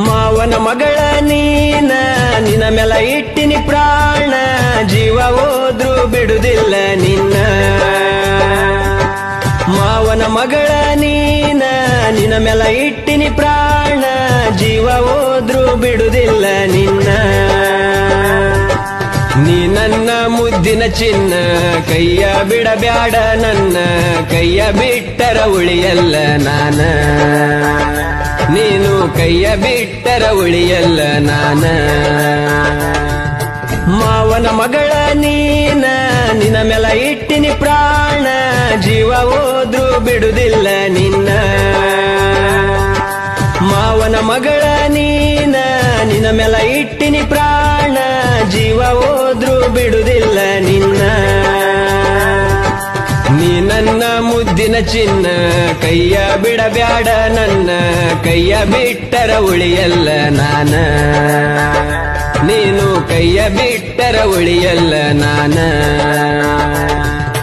ಮಾವನ ಮಗಳ ನೀನ ನಿನ್ನ ಮೇಲ ಇಟ್ಟಿನಿ ಪ್ರಾಣ ಜೀವ ಹೋದ್ರು ಬಿಡುದಿಲ್ಲ ನಿನ್ನ ಮಾವನ ಮಗಳ ನೀನ ನಿನ್ನ ಮೇಲ ಇಟ್ಟಿನಿ ಪ್ರಾಣ ಜೀವ ಹೋದ್ರು ಬಿಡುದಿಲ್ಲ ನಿನ್ನ ನೀ ನನ್ನ ಮುದ್ದಿನ ಚಿನ್ನ ಕೈಯ ಬಿಡಬ್ಯಾಡ ನನ್ನ ಕೈಯ ಬಿಟ್ಟರ ಉಳಿಯಲ್ಲ ನಾನ ನೀನು ಕೈಯ ಬಿಟ್ಟರ ಉಳಿಯಲ್ಲ ನಾನ ಮಾವನ ಮಗಳ ನೀನ ನಿನ್ನ ಮೇಲ ಇಟ್ಟಿನಿ ಪ್ರಾಣ ಜೀವ ಹೋದ್ರು ಬಿಡುದಿಲ್ಲ ನಿನ್ನ ಮಾವನ ಮಗಳ ನೀನ ನಿನ್ನ ಮೇಲ ಇಟ್ಟಿನಿ ಪ್ರಾಣ ಜೀವ ಹೋದ್ರು ಬಿಡುದಿಲ್ಲ ನಿನ್ನ ನೀ ನನ್ನ ಮುದ್ದಿನ ಚಿನ್ನ ಕೈಯ ಬಿಡಬ್ಯಾಡ ನನ್ನ ಕೈಯ ಬಿಟ್ಟರ ಉಳಿಯಲ್ಲ ನಾನ ನೀನು ಕೈಯ ಬಿಟ್ಟರ ಉಳಿಯಲ್ಲ ನಾನ